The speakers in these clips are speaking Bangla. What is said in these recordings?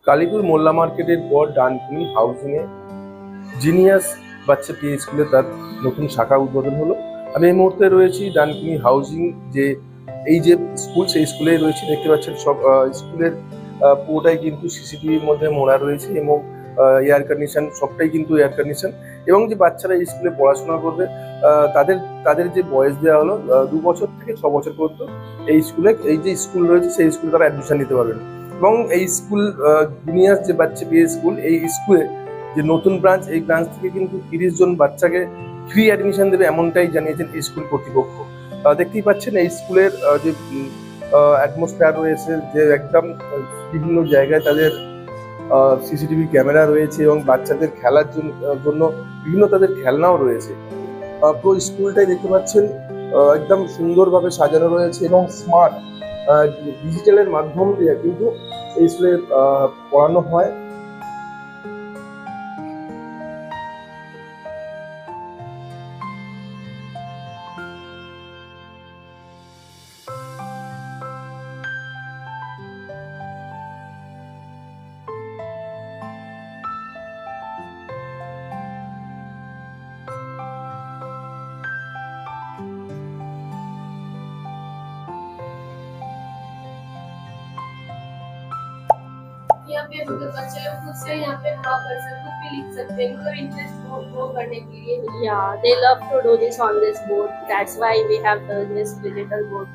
কালীপুর মোল্লা মার্কেটের পর ডানকুনি হাউজিংয়ে জিনিয়াস বাচ্চা প্লে স্কুলে তার নতুন শাখা উদ্বোধন হলো। আমি এই মুহূর্তে রয়েছি ডানকুনি হাউজিং যে এই যে স্কুল, সেই স্কুলে রয়েছি। দেখতে পাচ্ছেন সব স্কুলের পুরোটাই কিন্তু সিসিটিভির মধ্যে মোড়া রয়েছে এবং এয়ার কন্ডিশন, সবটাই কিন্তু এয়ার কন্ডিশন। এবং যে বাচ্চারা এই স্কুলে পড়াশোনা করবে তাদের তাদের যে বয়স দেওয়া হলো 2 বছর থেকে 6 বছর পর্যন্ত এই স্কুলে, এই যে স্কুল রয়েছে সেই স্কুলে তারা অ্যাডমিশন নিতে পারবেন। এবং এই স্কুল জুনিয়র যে বাচ্চা বিয়ে স্কুল, এই স্কুলে যে নতুন ব্রাঞ্চ, এই ব্রাঞ্চ থেকে কিন্তু 30 জন বাচ্চাকে ফ্রি অ্যাডমিশন দেবে, এমনটাই জানিয়েছেন এই স্কুল কর্তৃপক্ষ। দেখতেই পাচ্ছেন এই স্কুলের যে অ্যাটমসফিয়ার রয়েছে, যে একদম বিভিন্ন জায়গায় তাদের সিসিটিভি ক্যামেরা রয়েছে এবং বাচ্চাদের খেলার জন্য বিভিন্ন তাদের খেলনাও রয়েছে। পুরো স্কুলটাই দেখতে পাচ্ছেন একদম সুন্দরভাবে সাজানো রয়েছে এবং স্মার্ট ডিজিটালের মাধ্যম দিয়ে কিন্তু এই স্কুলে পড়ানো হয়। यहाँ पे मतलब बच्चे लोग खुद से यहाँ पे ड्रॉ कर सकते, खुद भी लिख सकते हैं, मतलब इंटरेस्ट ग्रो करने के लिए। Yeah, they love to do this on this board. That's why we have this digital board.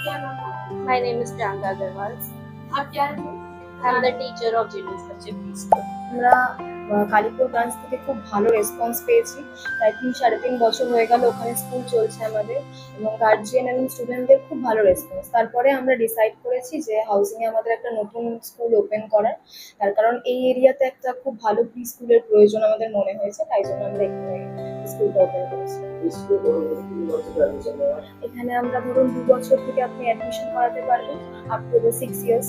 क्या नाम है? My name is Priyanka Agarwal. आप क्या हैं? I'm the teacher of Genius Bachche Preschool. আমরা কালীপুর ব্রাঞ্চ থেকে খুব ভালো রেসপন্স পেয়েছি। প্রায় 3-3.5 বছর হয়ে গেল ওখানে স্কুল চলছে আমাদের, এবং গার্জিয়ান এবং স্টুডেন্টদের খুব ভালো রেসপন্স। তারপরে আমরা ডিসাইড করেছি যে হাউজিংয়ে আমাদের একটা নতুন স্কুল ওপেন করার, তার কারণ এই এরিয়াতে একটা খুব ভালো প্রি স্কুলের প্রয়োজন আমাদের মনে হয়েছে, তাই জন্য আমরা এখানে স্কুলটা ওপেন করেছি। এখানে আমরা ধরুন 2 বছর থেকে আপনি অ্যাডমিশন করাতে পারবেন, আপ টু 6 ইয়ার্স।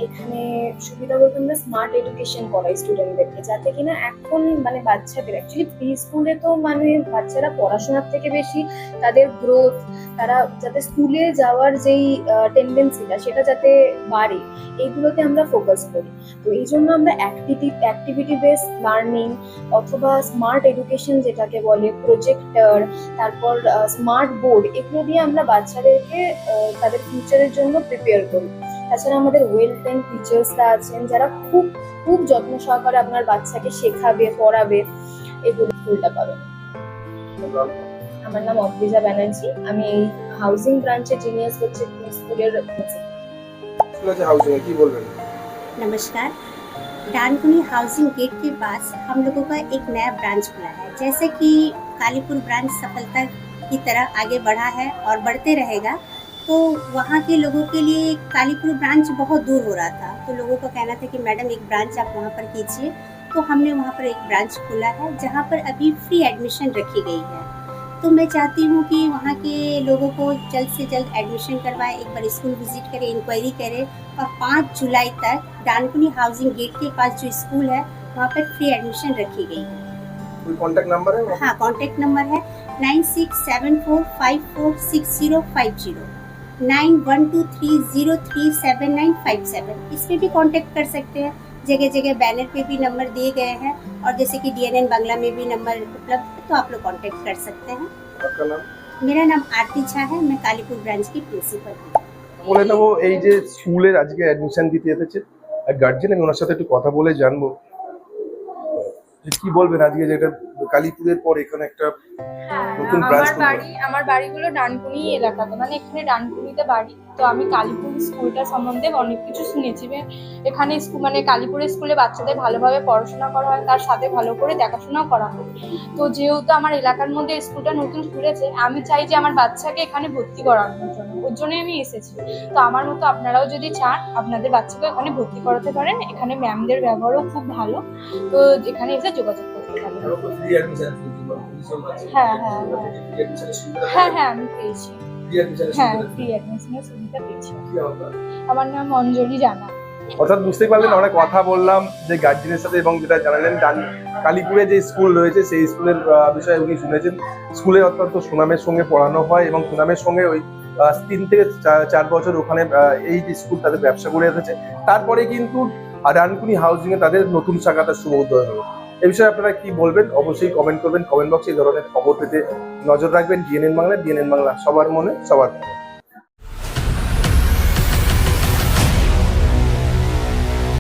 এখানে সুবিধা বলতে আমরা স্মার্ট এডুকেশন করাই স্টুডেন্টদেরকে, যাতে কিনা এখন মানে বাচ্চাদের অ্যাকচুয়ালি প্রি স্কুলে তো মানে বাচ্চারা পড়াশোনার থেকে বেশি তাদের গ্রোথ, তারা যাতে স্কুলে যাওয়ার যেই টেন্ডেন্সিটা সেটা যাতে বাড়ে, এইগুলোতে আমরা ফোকাস করি। তো এই জন্য আমরা অ্যাক্টিভিটি বেস লার্নিং অথবা স্মার্ট এডুকেশন যেটাকে বলে, প্রজেক্টর, তারপর স্মার্ট বোর্ড, এগুলো দিয়ে আমরা বাচ্চাদেরকে তাদের ফিউচারের জন্য প্রিপেয়ার করি। তাছাড়া আমাদের ওয়েল ট্রেন টিচার্সরা আছেন যারা খুব খুব যত্ন সহকারে আপনার বাচ্চাকে শেখাবে, পড়াবে, এগুলো স্কুলটা পাবেন। আমার নাম অদ্রিজা ব্যানার্জি, আমি এই হাউজিং ব্রাঞ্চে জিনিয়াস বাচ্চে স্কুলের হাউজিং কি বলবেন? नमस्कार। डानकुनी हाउसिंग गेट के पास हम लोगों का एक नया ब्रांच खुला है। जैसे कि कालीपुर ब्रांच सफलता की तरह आगे बढ़ा है और बढ़ते रहेगा, तो वहाँ के लोगों के लिए कालीपुर ब्रांच बहुत दूर हो रहा था, तो लोगों का कहना था कि मैडम एक ब्रांच आप वहाँ पर कीजिए। तो हमने वहाँ पर एक ब्रांच खोला है जहाँ पर अभी फ्री एडमिशन रखी गई है। तो मैं चाहती हूँ कि वहाँ के लोगों को जल्द से जल्द एडमिशन करवाएं, एक बार स्कूल विजिट करें, इंक्वायरी करें, और 5 जुलाई तक डानकुनी हाउसिंग गेट के पास जो स्कूल है वहाँ पर फ्री एडमिशन रखी गई है। कोई कांटेक्ट नंबर है? हाँ, कॉन्टेक्ट नंबर है 9674546050, 9123037957। इसमें भी कांटेक्ट कर सकते हैं। जगह जगह बैनर पे भी नंबर दिए गए हैं, और जैसे कि DNN बांग्ला में भी नंबर उपलब्ध है, तो आप लोग कांटेक्ट कर सकते हैं। आपका नाम? मेरा नाम आरती झा है, मैं कालीपुर ब्रांच की प्रिंसिपल हूँ। বলে নেবো এই যে স্কুলের আজকে অ্যাডমিশন দিতে এসেছে এক গার্জিয়ান, আমি ওনার সাথে একটু কথা বলে জানবো যে কি বলবেন আজকে, যেটা কালীপুরের পর এখানে একটা নতুন ব্রাঞ্চ খুলবে। আমার বাড়িগুলো ডানকুনি এলাকাতে, মানে এখানে ডানকুনিতে বাড়ি। তো আমি কালীপুর স্কুলটা সম্বন্ধে অনেক কিছু শুনেছি। এখানে স্কুল মানে কালীপুরের স্কুলে বাচ্চাদের ভালোভাবে পড়াশোনা করা হয়, তার সাথে ভালো করে দেখাশোনাও করা হয়। তো যেহেতু আমার এলাকার মধ্যে স্কুলটা নতুন খুলেছে, আমি চাই যে আমার বাচ্চাকে এখানে ভর্তি করানোর জন্য, ওর জন্যই আমি এসেছি। তো আমার মতো আপনারাও যদি চান আপনাদের বাচ্চাকে এখানে ভর্তি করাতে পারেন। এখানে ম্যামদের ব্যবহারও খুব ভালো, তো এখানে এসে যোগাযোগ করতে পারেন। হ্যাঁ হ্যাঁ হ্যাঁ হ্যাঁ আমি পেয়েছি। হ্যাঁ, ফ্রি অ্যাডমিশনের সুবিধা পেয়েছি। আমার নাম অঞ্জলি জানা। অর্থাৎ বুঝতেই পারলেন, আমরা কথা বললাম যে গার্জিয়ানের সাথে, এবং যেটা জানালেন কালীপুরে যে স্কুল রয়েছে সেই স্কুলের বিষয়ে উনি শুনেছেন। স্কুলে অত্যন্ত সুনামের সঙ্গে পড়ানো হয় এবং সুনামের সঙ্গে ওই 3 থেকে 4 বছর ওখানে এই স্কুল তাদের ব্যবসা করে এসেছে। তারপরে কিন্তু ডানকুনি হাউজিং এ তাদের নতুন শাখাটা শুভ উদ্বোধন হলো। এই বিষয়ে আপনারা কি বলবেন অবশ্যই কমেন্ট করবেন, কমেন্ট বক্সে এই ধরনের খবর পেতে নজর রাখবেন। ডিএনএন বাংলা সবার মনে সবার